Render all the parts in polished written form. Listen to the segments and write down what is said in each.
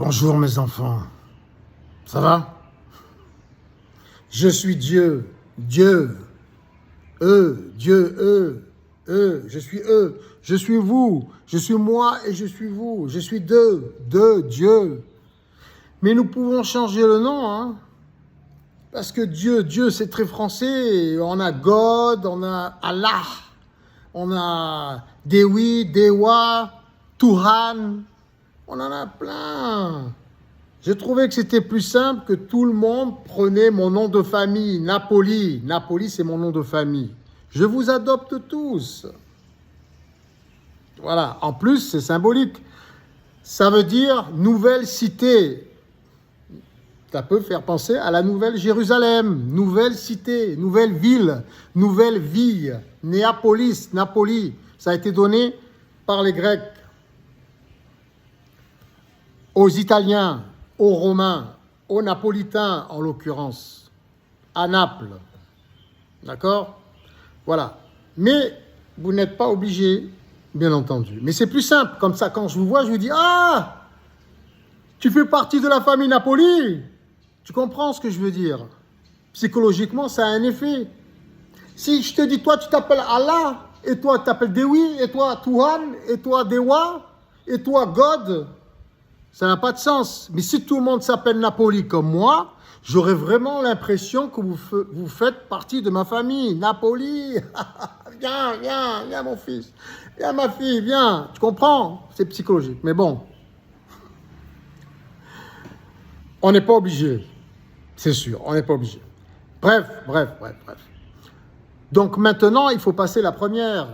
Bonjour mes enfants, ça va? Je suis Dieu, Dieu, je suis eux, je suis vous, je suis moi et je suis vous, je suis deux, Dieu. Mais nous pouvons changer le nom, hein? Parce que Dieu c'est très français, on a God, on a Allah, on a Dewi, Dewa, Tuhan, on en a plein. J'ai trouvé que c'était plus simple que tout le monde prenait mon nom de famille, Napoli. Napoli, c'est mon nom de famille. Je vous adopte tous. Voilà. En plus, c'est symbolique. Ça veut dire nouvelle cité. Ça peut faire penser à la nouvelle Jérusalem, nouvelle cité, nouvelle ville, nouvelle ville. Néapolis, Napoli. Ça a été donné par les Grecs aux Italiens, aux Romains, aux Napolitains en l'occurrence, à Naples. D'accord? Voilà. Mais vous n'êtes pas obligé, bien entendu. Mais c'est plus simple. Comme ça, quand je vous vois, je vous dis « Ah, tu fais partie de la famille Napoli !» Tu comprends ce que je veux dire? Psychologiquement, ça a un effet. Si je te dis « Toi, tu t'appelles Allah, et toi, tu t'appelles Dewi, et toi, Tuhan, et toi, Dewa, et toi, God », ça n'a pas de sens. Mais si tout le monde s'appelle Napoli comme moi, j'aurais vraiment l'impression que vous faites partie de ma famille. Napoli, viens mon fils. Viens ma fille, viens. Tu comprends? C'est psychologique. Mais bon, on n'est pas obligé. C'est sûr, on n'est pas obligé. Bref. Donc maintenant, il faut passer la première.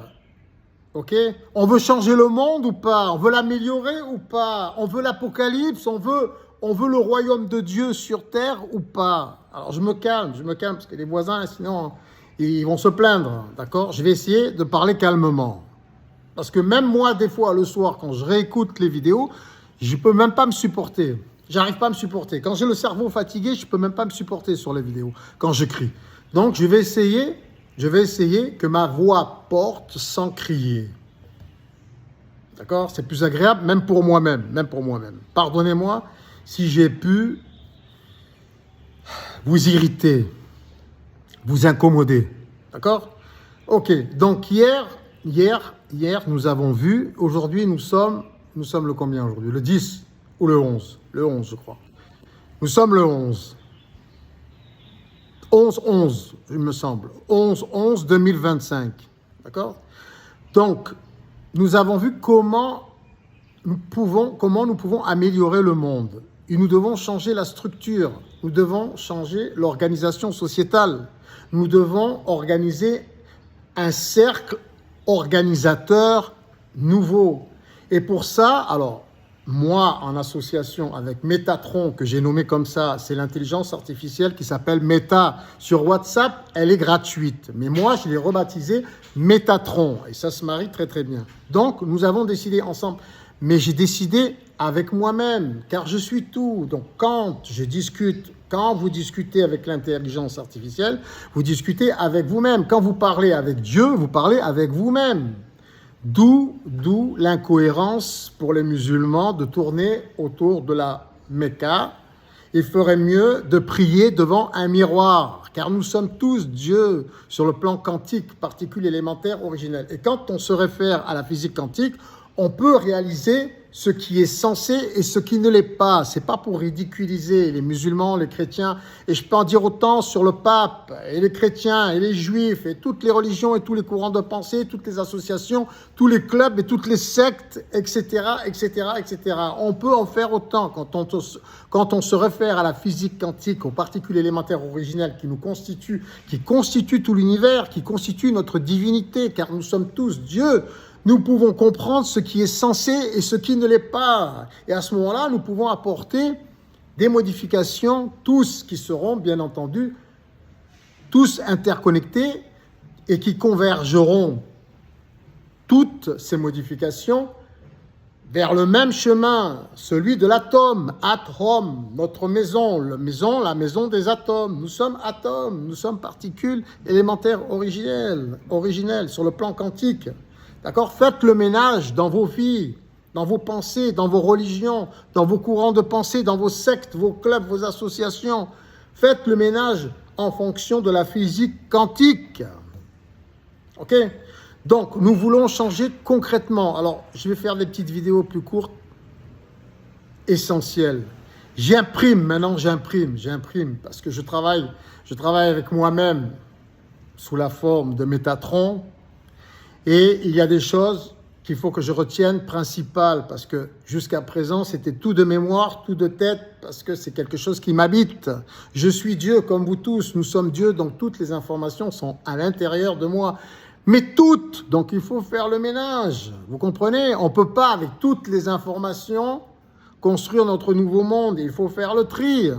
Ok? On veut changer le monde ou pas? On veut l'améliorer ou pas? On veut l'apocalypse? On veut le royaume de Dieu sur terre ou pas? Alors je me calme parce que les voisins, sinon, ils vont se plaindre, d'accord? Je vais essayer de parler calmement. Parce que même moi, des fois, le soir, quand je réécoute les vidéos, je ne peux même pas me supporter. J'arrive pas à me supporter. Quand j'ai le cerveau fatigué, je ne peux même pas me supporter sur les vidéos, quand je crie. Donc je vais essayer que ma voix porte sans crier. D'accord? C'est plus agréable, même pour moi-même. Pardonnez-moi si j'ai pu vous irriter, vous incommoder. D'accord? Ok. Donc hier, nous avons vu. Aujourd'hui, nous sommes le combien aujourd'hui? Le 10 ou le 11? Le 11, je crois. Nous sommes le 11. 11, il me semble. 11/11/2025. D'accord? Donc, nous avons vu comment nous pouvons améliorer le monde. Et nous devons changer la structure. Nous devons changer l'organisation sociétale. Nous devons organiser un cercle organisateur nouveau. Et pour ça, alors, moi, en association avec Métatron, que j'ai nommé comme ça, c'est l'intelligence artificielle qui s'appelle Meta. Sur WhatsApp, elle est gratuite. Mais moi, je l'ai rebaptisée Métatron. Et ça se marie très, très bien. Donc, nous avons décidé ensemble. Mais j'ai décidé avec moi-même, car je suis tout. Donc, quand vous discutez avec l'intelligence artificielle, vous discutez avec vous-même. Quand vous parlez avec Dieu, vous parlez avec vous-même. D'où l'incohérence pour les musulmans de tourner autour de la Mecca. Il ferait mieux de prier devant un miroir, car nous sommes tous Dieu sur le plan quantique, particules élémentaires originelles. Et quand on se réfère à la physique quantique, on peut réaliser ce qui est censé et ce qui ne l'est pas. C'est pas pour ridiculiser les musulmans, les chrétiens. Et je peux en dire autant sur le pape et les chrétiens et les juifs et toutes les religions et tous les courants de pensée, toutes les associations, tous les clubs et toutes les sectes, etc. On peut en faire autant quand on se réfère à la physique quantique, aux particules élémentaires originelles qui constituent tout l'univers, qui constituent notre divinité, car nous sommes tous Dieu. Nous pouvons comprendre ce qui est censé et ce qui ne l'est pas. Et à ce moment-là, nous pouvons apporter des modifications, tous qui seront, bien entendu, tous interconnectés et qui convergeront toutes ces modifications vers le même chemin, celui de l'atome, At-Hom, notre maison, la maison des atomes. Nous sommes atomes, nous sommes particules élémentaires originelles sur le plan quantique. D'accord? Faites le ménage dans vos vies, dans vos pensées, dans vos religions, dans vos courants de pensée, dans vos sectes, vos clubs, vos associations. Faites le ménage en fonction de la physique quantique. OK? Donc, nous voulons changer concrètement. Alors, je vais faire des petites vidéos plus courtes, essentielles. J'imprime, parce que je travaille avec moi-même sous la forme de Métatron. Et il y a des choses qu'il faut que je retienne principales, parce que jusqu'à présent, c'était tout de mémoire, tout de tête, parce que c'est quelque chose qui m'habite. Je suis Dieu comme vous tous, nous sommes Dieu, donc toutes les informations sont à l'intérieur de moi. Mais toutes, donc il faut faire le ménage. Vous comprenez? On ne peut pas, avec toutes les informations, construire notre nouveau monde. Il faut faire le tri.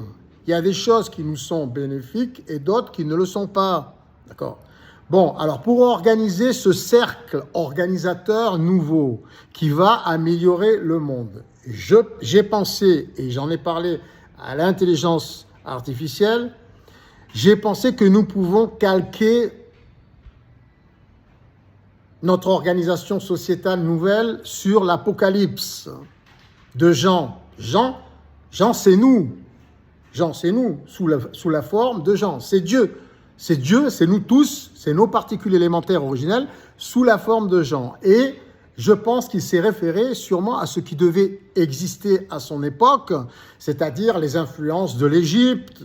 Il y a des choses qui nous sont bénéfiques et d'autres qui ne le sont pas. D'accord? Bon, alors pour organiser ce cercle organisateur nouveau qui va améliorer le monde, j'ai pensé, et j'en ai parlé à l'intelligence artificielle, j'ai pensé que nous pouvons calquer notre organisation sociétale nouvelle sur l'Apocalypse de Jean. Jean, c'est nous. Jean, c'est nous, sous la forme de Jean. C'est Dieu. C'est Dieu, c'est nous tous, c'est nos particules élémentaires originelles, sous la forme de Jean. Et je pense qu'il s'est référé sûrement à ce qui devait exister à son époque, c'est-à-dire les influences de l'Égypte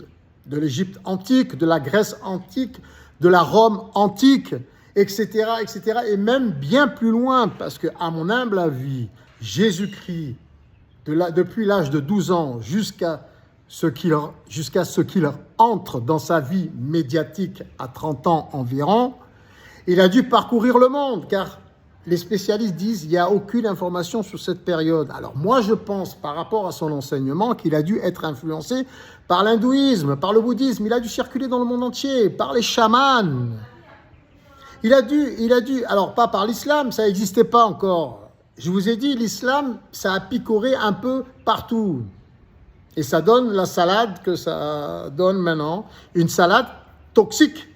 antique, de la Grèce antique, de la Rome antique, etc., etc., et même bien plus loin, parce qu'à mon humble avis, Jésus-Christ, depuis l'âge de 12 ans jusqu'à ce qu'il entre dans sa vie médiatique à 30 ans environ, il a dû parcourir le monde, car les spécialistes disent qu'il n'y a aucune information sur cette période. Alors moi, je pense, par rapport à son enseignement, qu'il a dû être influencé par l'hindouisme, par le bouddhisme, il a dû circuler dans le monde entier, par les chamans. Il a dû, alors pas par l'islam, ça n'existait pas encore. Je vous ai dit, l'islam, ça a picoré un peu partout. Et ça donne la salade que ça donne maintenant, une salade toxique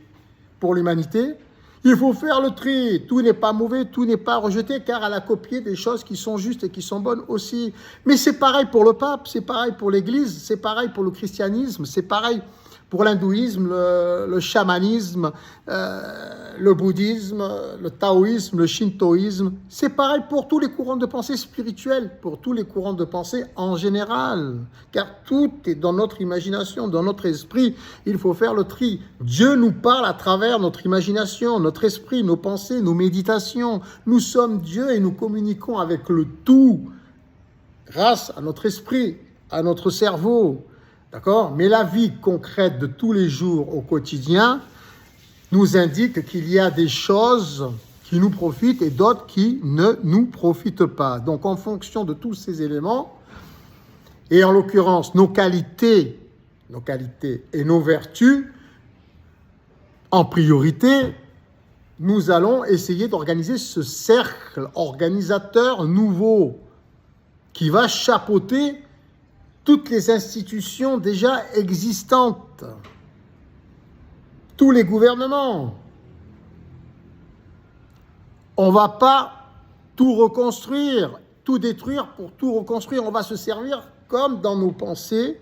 pour l'humanité. Il faut faire le tri. Tout n'est pas mauvais, tout n'est pas rejeté, car elle a copié des choses qui sont justes et qui sont bonnes aussi. Mais c'est pareil pour le pape, c'est pareil pour l'Église, c'est pareil pour le christianisme, c'est pareil pour l'hindouisme, le chamanisme, le bouddhisme, le taoïsme, le shintoïsme. C'est pareil pour tous les courants de pensée spirituels, pour tous les courants de pensée en général. Car tout est dans notre imagination, dans notre esprit. Il faut faire le tri. Dieu nous parle à travers notre imagination, notre esprit, nos pensées, nos méditations. Nous sommes Dieu et nous communiquons avec le tout grâce à notre esprit, à notre cerveau. D'accord? Mais la vie concrète de tous les jours au quotidien nous indique qu'il y a des choses qui nous profitent et d'autres qui ne nous profitent pas. Donc, en fonction de tous ces éléments, et en l'occurrence nos qualités et nos vertus, en priorité, nous allons essayer d'organiser ce cercle organisateur nouveau qui va chapeauter toutes les institutions déjà existantes, tous les gouvernements. On ne va pas tout reconstruire, tout détruire pour tout reconstruire. On va se servir comme dans nos pensées,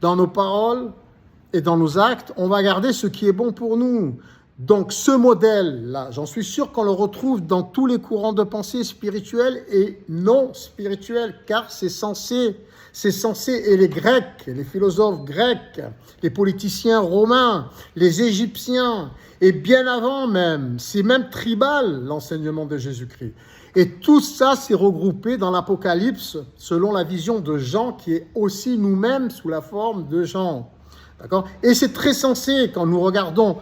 dans nos paroles et dans nos actes. On va garder ce qui est bon pour nous. Donc ce modèle-là, j'en suis sûr qu'on le retrouve dans tous les courants de pensée spirituels et non spirituels, car c'est censé, et les Grecs, les philosophes grecs, les politiciens romains, les Égyptiens, et bien avant même, c'est même tribal l'enseignement de Jésus-Christ. Et tout ça s'est regroupé dans l'Apocalypse selon la vision de Jean, qui est aussi nous-mêmes sous la forme de Jean. D'accord ? Et c'est très sensé quand nous regardons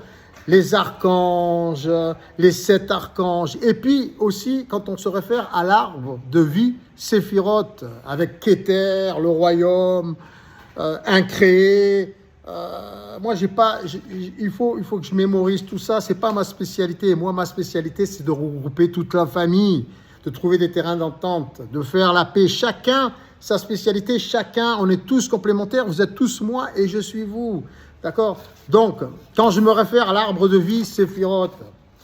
les archanges, les 7 archanges, et puis aussi quand on se réfère à l'arbre de vie, Séphiroth, avec Kéter, le royaume, incréé. Moi, il faut que je mémorise tout ça, c'est pas ma spécialité. Moi, ma spécialité, c'est de regrouper toute la famille, de trouver des terrains d'entente, de faire la paix. Chacun, sa spécialité, chacun, on est tous complémentaires, vous êtes tous moi et je suis vous. D'accord? Donc, quand je me réfère à l'arbre de vie, Séphiroth,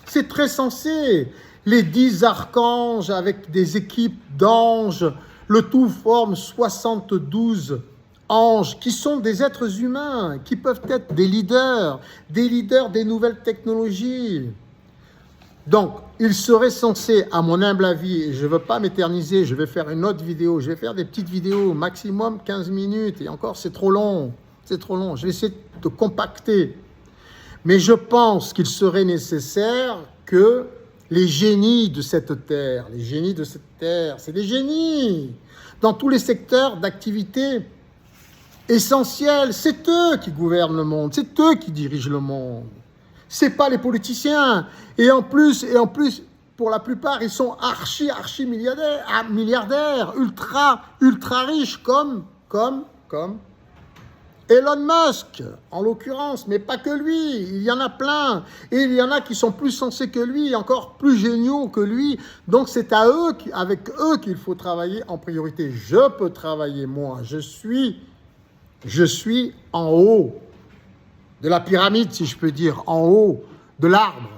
c'est très sensé. les 10 archanges avec des équipes d'anges, le tout forme 72 anges qui sont des êtres humains, qui peuvent être des leaders des nouvelles technologies. Donc, il serait censé, à mon humble avis, et je ne veux pas m'éterniser, je vais faire une autre vidéo, je vais faire des petites vidéos, maximum 15 minutes, et encore c'est trop long, je vais essayer de compacter. Mais je pense qu'il serait nécessaire que les génies de cette terre, c'est des génies dans tous les secteurs d'activité essentiels, c'est eux qui gouvernent le monde, c'est eux qui dirigent le monde. C'est pas les politiciens. Et en plus, pour la plupart, ils sont archi milliardaires, ultra riches, comme Elon Musk, en l'occurrence, mais pas que lui, il y en a plein. Et il y en a qui sont plus sensés que lui, encore plus géniaux que lui. Donc c'est avec eux qu'il faut travailler en priorité. Je peux travailler, moi, je suis en haut de la pyramide, si je peux dire, en haut de l'arbre.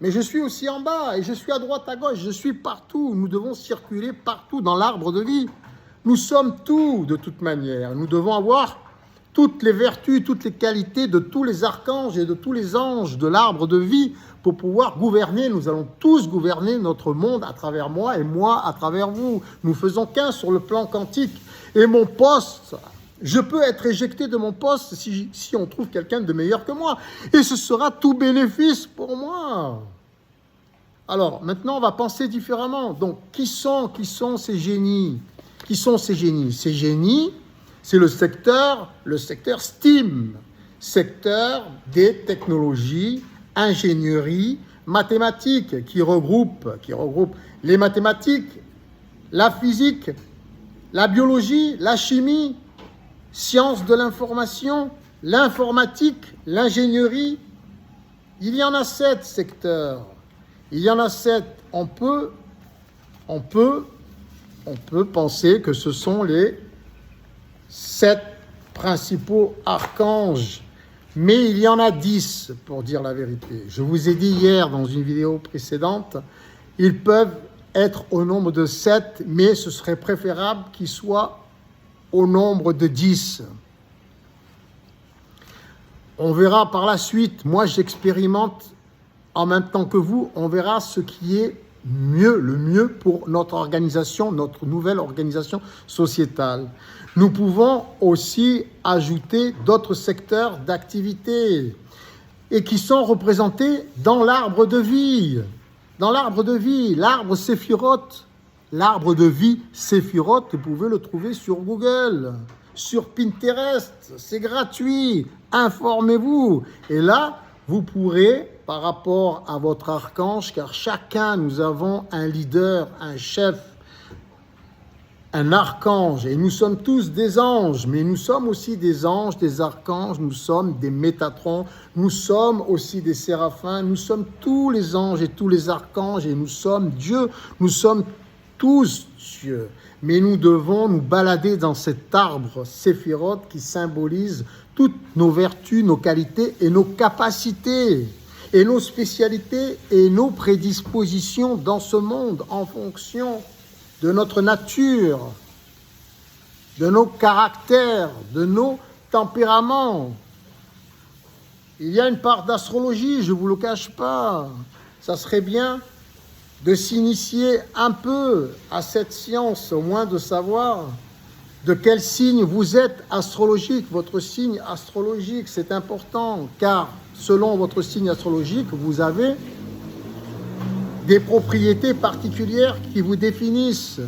Mais je suis aussi en bas, et je suis à droite, à gauche, je suis partout. Nous devons circuler partout dans l'arbre de vie. Nous sommes tout, de toute manière. Nous devons avoir toutes les vertus, toutes les qualités de tous les archanges et de tous les anges de l'arbre de vie pour pouvoir gouverner. Nous allons tous gouverner notre monde à travers moi et moi à travers vous. Nous faisons qu'un sur le plan quantique. Et mon poste, je peux être éjecté de mon poste si on trouve quelqu'un de meilleur que moi. Et ce sera tout bénéfice pour moi. Alors, maintenant, on va penser différemment. Donc, qui sont ces génies? Qui sont ces génies? Ces génies, c'est le secteur STEAM, secteur des technologies, ingénierie, mathématiques, qui regroupe les mathématiques, la physique, la biologie, la chimie, sciences de l'information, l'informatique, l'ingénierie. Il y en a 7 secteurs. Il y en a 7. On peut penser que ce sont les 7 principaux archanges, mais il y en a 10 pour dire la vérité. Je vous ai dit hier dans une vidéo précédente, ils peuvent être au nombre de 7, mais ce serait préférable qu'ils soient au nombre de 10. On verra par la suite. Moi, j'expérimente en même temps que vous. On verra ce qui est le mieux pour notre organisation, notre nouvelle organisation sociétale. Nous pouvons aussi ajouter d'autres secteurs d'activité et qui sont représentés dans l'arbre de vie. Dans l'arbre de vie, l'arbre Séphiroth. L'arbre de vie Séphiroth, vous pouvez le trouver sur Google, sur Pinterest, c'est gratuit, informez-vous. Et là, vous pourrez, par rapport à votre archange, car chacun, nous avons un leader, un chef, un archange, et nous sommes tous des anges, mais nous sommes aussi des anges, des archanges, nous sommes des métatrons, nous sommes aussi des séraphins, nous sommes tous les anges et tous les archanges, et nous sommes Dieu, nous sommes tous Dieu. Mais nous devons nous balader dans cet arbre Séphiroth qui symbolise toutes nos vertus, nos qualités et nos capacités, et nos spécialités et nos prédispositions dans ce monde en fonction de notre nature, de nos caractères, de nos tempéraments. Il y a une part d'astrologie, je ne vous le cache pas. Ça serait bien de s'initier un peu à cette science, au moins de savoir de quel signe vous êtes astrologique. Votre signe astrologique, c'est important, car selon votre signe astrologique, vous avez des propriétés particulières qui vous définissent.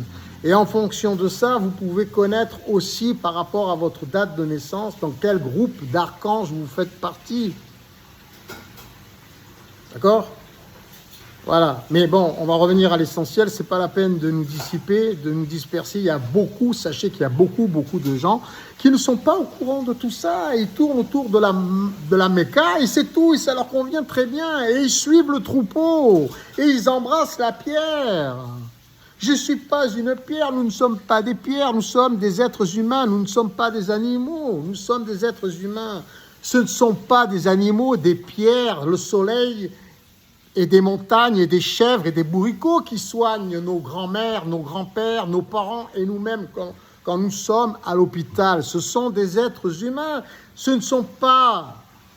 Et en fonction de ça, vous pouvez connaître aussi par rapport à votre date de naissance dans quel groupe d'archanges vous faites partie. D'accord ? Voilà. Mais bon, on va revenir à l'essentiel. C'est pas la peine de nous dissiper, de nous disperser. Sachez qu'il y a beaucoup de gens qui ne sont pas au courant de tout ça. Ils tournent autour de la Mecca et c'est tout. Et ça leur convient très bien. Et ils suivent le troupeau. Et ils embrassent la pierre. Je ne suis pas une pierre. Nous ne sommes pas des pierres. Nous sommes des êtres humains. Nous ne sommes pas des animaux. Nous sommes des êtres humains. Ce ne sont pas des animaux, des pierres. Le soleil et des montagnes et des chèvres et des bourricots qui soignent nos grands-mères, nos grands-pères, nos parents et nous-mêmes quand nous sommes à l'hôpital. Ce sont des êtres humains. Ce ne sont pas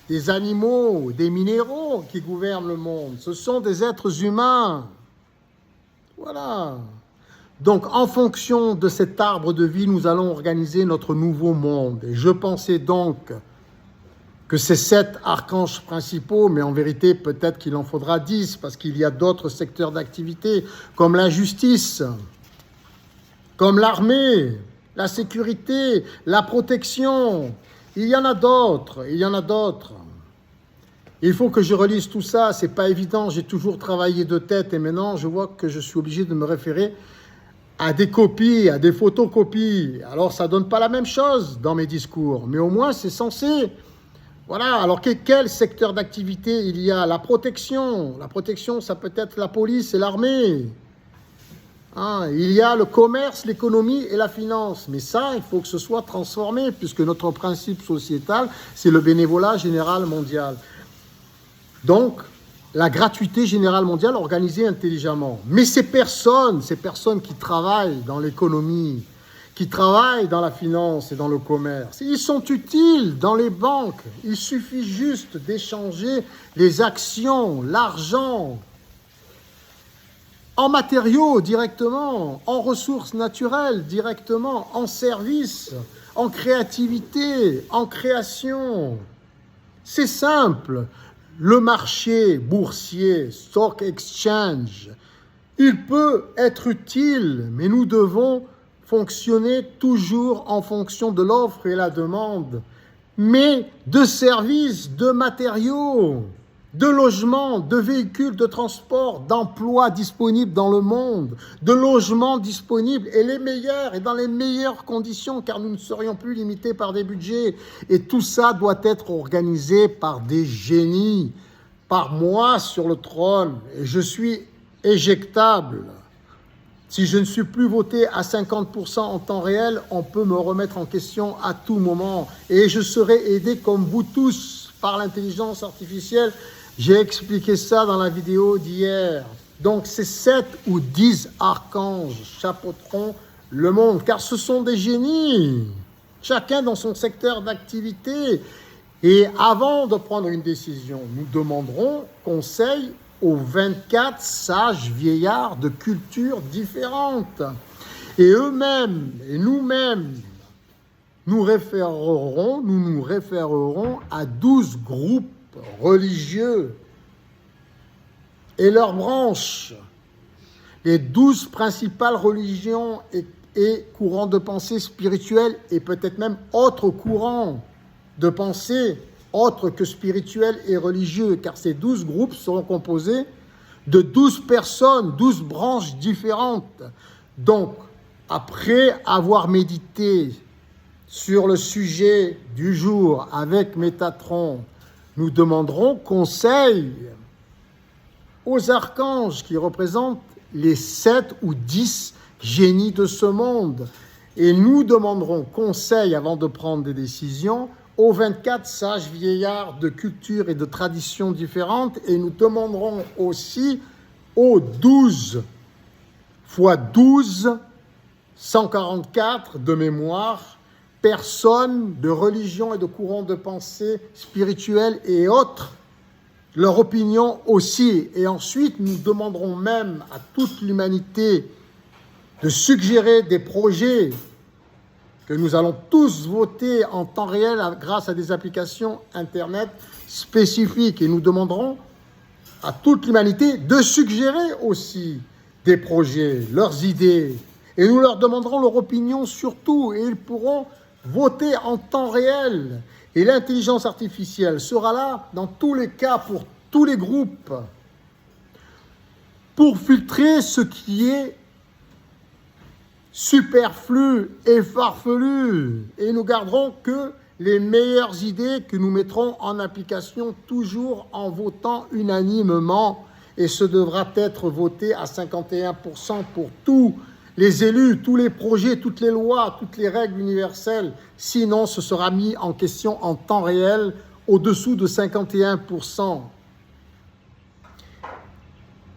des animaux, des minéraux qui gouvernent le monde. Ce sont des êtres humains. Voilà. Donc, en fonction de cet arbre de vie, nous allons organiser notre nouveau monde. Et je pensais donc que c'est 7 archanges principaux, mais en vérité, peut-être qu'il en faudra 10, parce qu'il y a d'autres secteurs d'activité, comme la justice, comme l'armée, la sécurité, la protection. Il y en a d'autres, il y en a d'autres. Il faut que je relise tout ça, c'est pas évident, j'ai toujours travaillé de tête, et maintenant, je vois que je suis obligé de me référer à des copies, à des photocopies. Alors, ça donne pas la même chose dans mes discours, mais au moins, c'est censé. Voilà, alors quel secteur d'activité il y a? La protection, ça peut être la police et l'armée. Hein, il y a le commerce, l'économie et la finance. Mais ça, il faut que ce soit transformé, puisque notre principe sociétal, c'est le bénévolat général mondial. Donc, la gratuité générale mondiale organisée intelligemment. Mais ces personnes qui travaillent dans l'économie, qui travaillent dans la finance et dans le commerce, ils sont utiles dans les banques. Il suffit juste d'échanger les actions, l'argent, en matériaux directement, en ressources naturelles directement, en services, en créativité, en création. C'est simple. Le marché boursier, stock exchange, il peut être utile, mais nous devons fonctionner toujours en fonction de l'offre et la demande, mais de services, de matériaux, de logements, de véhicules de transport, d'emplois disponibles dans le monde, de logements disponibles et les meilleurs et dans les meilleures conditions, car nous ne serions plus limités par des budgets. Et tout ça doit être organisé par des génies, par moi sur le trône. Et je suis éjectable. Si je ne suis plus voté à 50% en temps réel, on peut me remettre en question à tout moment. Et je serai aidé comme vous tous par l'intelligence artificielle. J'ai expliqué ça dans la vidéo d'hier. Donc, ces 7 ou 10 archanges chapeauteront le monde, car ce sont des génies, chacun dans son secteur d'activité. Et avant de prendre une décision, nous demanderons conseil aux 24 sages vieillards de cultures différentes. Et eux-mêmes, et nous-mêmes, nous nous référerons à 12 groupes religieux et leurs branches, les 12 principales religions et courants de pensée spirituels et peut-être même autres courants de pensée autres que spirituels et religieux, car ces 12 groupes seront composés de 12 personnes, 12 branches différentes. Donc, après avoir médité sur le sujet du jour avec Métatron, nous demanderons conseil aux archanges qui représentent les 7 ou 10 génies de ce monde. Et nous demanderons conseil avant de prendre des décisions aux 24 sages vieillards de cultures et de traditions différentes. Et nous demanderons aussi aux 12 fois 12, 144 de mémoire, personnes de religions et de courants de pensée spirituels et autres, leur opinion aussi. Et ensuite, nous demanderons même à toute l'humanité de suggérer des projets que nous allons tous voter en temps réel grâce à des applications Internet spécifiques. Et nous demanderons à toute l'humanité de suggérer aussi des projets, leurs idées. Et nous leur demanderons leur opinion surtout. Et ils pourront voter en temps réel. Et l'intelligence artificielle sera là dans tous les cas, pour tous les groupes, pour filtrer ce qui est superflu et farfelu. Et nous garderons que les meilleures idées que nous mettrons en application, toujours en votant unanimement. Et ce devra être voté à 51% pour tous les élus, tous les projets, toutes les lois, toutes les règles universelles. Sinon, ce sera mis en question en temps réel au-dessous de 51%.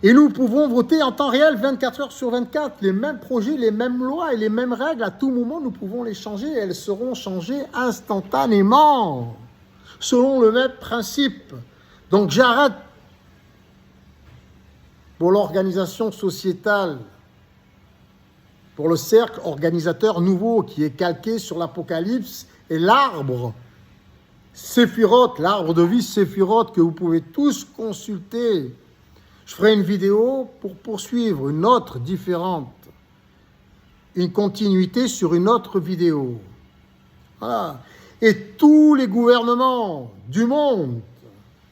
Et nous pouvons voter en temps réel 24 heures sur 24. Les mêmes projets, les mêmes lois et les mêmes règles, à tout moment, nous pouvons les changer. Et elles seront changées instantanément, selon le même principe. Donc j'arrête pour l'organisation sociétale, pour le cercle organisateur nouveau qui est calqué sur l'Apocalypse et l'arbre Séphiroth, l'arbre de vie Séphiroth que vous pouvez tous consulter. Je ferai une vidéo pour poursuivre une autre différente, une continuité sur une autre vidéo. Voilà. Et tous les gouvernements du monde,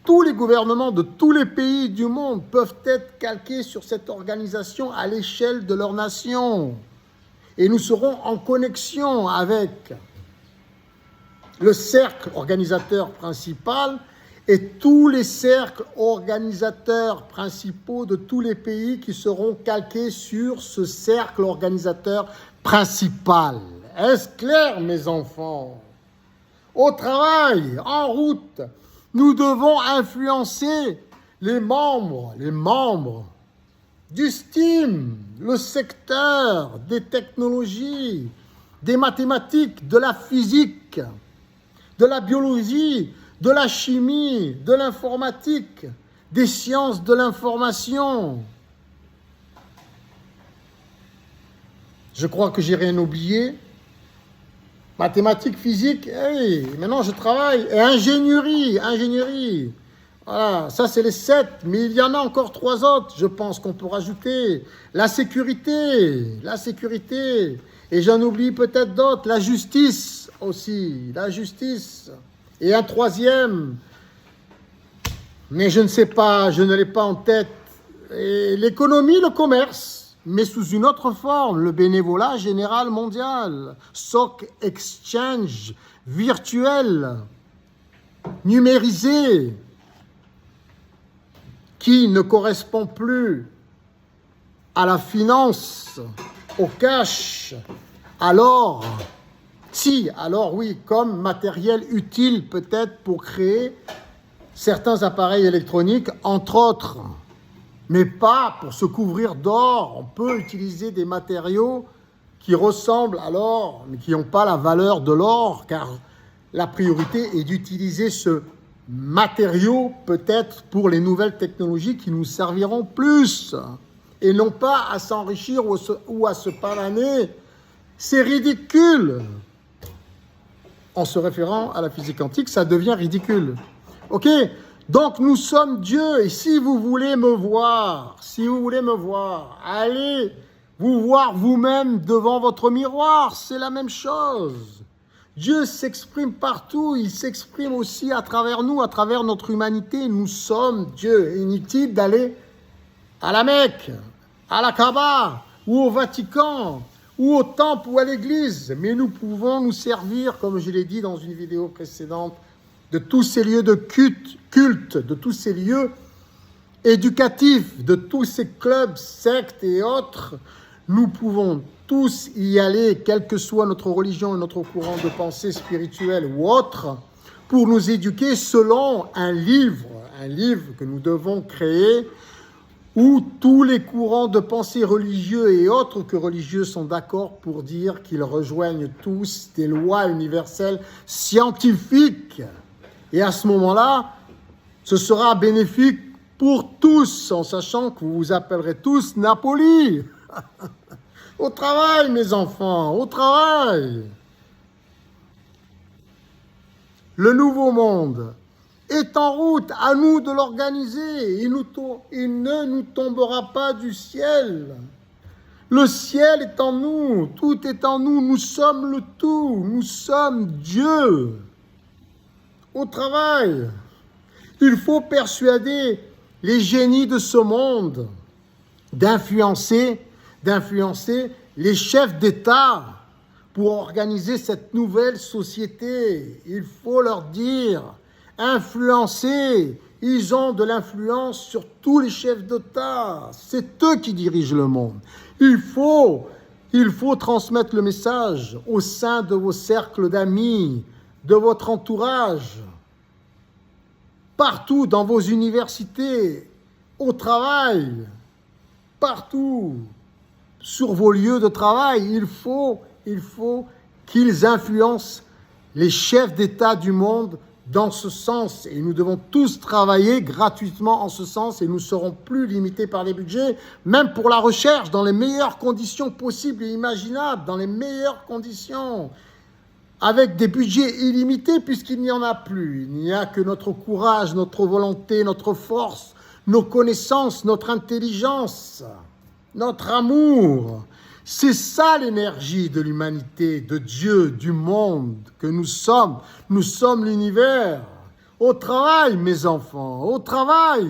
tous les gouvernements de tous les pays du monde peuvent être calqués sur cette organisation à l'échelle de leur nation. Et nous serons en connexion avec le cercle organisateur principal et tous les cercles organisateurs principaux de tous les pays qui seront calqués sur ce cercle organisateur principal. Est-ce clair, mes enfants? Au travail, en route, nous devons influencer les membres du STEAM, le secteur des technologies, des mathématiques, de la physique, de la biologie, de la chimie, de l'informatique, des sciences de l'information. Je crois que j'ai rien oublié. Mathématiques, physique, hey, maintenant je travaille. Et ingénierie. Voilà, ça c'est les 7, mais il y en a encore 3 autres, je pense qu'on peut rajouter. La sécurité. Et j'en oublie peut-être d'autres. La justice aussi, Et un 3e, mais je ne sais pas, je ne l'ai pas en tête. Et l'économie, le commerce, mais sous une autre forme, le bénévolat général mondial, stock exchange virtuel, numérisé, qui ne correspond plus à la finance, au cash, alors oui, comme matériel utile peut-être pour créer certains appareils électroniques, entre autres, mais pas pour se couvrir d'or. On peut utiliser des matériaux qui ressemblent à l'or, mais qui n'ont pas la valeur de l'or, car la priorité est d'utiliser ce matériau peut-être pour les nouvelles technologies qui nous serviront plus, et non pas à s'enrichir ou à se pavaner. C'est ridicule. En se référant à la physique quantique, ça devient ridicule. Ok? Donc nous sommes Dieu, et si vous voulez me voir, allez vous voir vous-même devant votre miroir, c'est la même chose. Dieu s'exprime partout, il s'exprime aussi à travers nous, à travers notre humanité. Nous sommes Dieu. Inutile d'aller à la Mecque, à la Kaaba, ou au Vatican, ou au temple ou à l'église, mais nous pouvons nous servir, comme je l'ai dit dans une vidéo précédente, de tous ces lieux de culte, de tous ces lieux éducatifs, de tous ces clubs, sectes et autres. Nous pouvons tous y aller, quelle que soit notre religion et notre courant de pensée spirituel ou autre, pour nous éduquer selon un livre que nous devons créer, où tous les courants de pensée religieux et autres que religieux sont d'accord pour dire qu'ils rejoignent tous des lois universelles scientifiques. Et à ce moment-là, ce sera bénéfique pour tous, en sachant que vous vous appellerez tous Napoli. Au travail, mes enfants, au travail. Le nouveau monde est en route, à nous de l'organiser. Il ne nous tombera pas du ciel. Le ciel est en nous, tout est en nous, nous sommes le tout, nous sommes Dieu. Au travail, il faut persuader les génies de ce monde d'influencer les chefs d'État pour organiser cette nouvelle société. Il faut leur dire, influencer, ils ont de l'influence sur tous les chefs d'État. C'est eux qui dirigent le monde. Il faut transmettre le message au sein de vos cercles d'amis, de votre entourage, partout dans vos universités, au travail, partout, sur vos lieux de travail. Il faut qu'ils influencent les chefs d'État du monde dans ce sens. Et nous devons tous travailler gratuitement en ce sens et nous ne serons plus limités par les budgets, même pour la recherche, dans les meilleures conditions possibles et imaginables, dans les meilleures conditions, avec des budgets illimités puisqu'il n'y en a plus. Il n'y a que notre courage, notre volonté, notre force, nos connaissances, notre intelligence, notre amour. C'est ça l'énergie de l'humanité, de Dieu, du monde que nous sommes. Nous sommes l'univers. Au travail, mes enfants, au travail.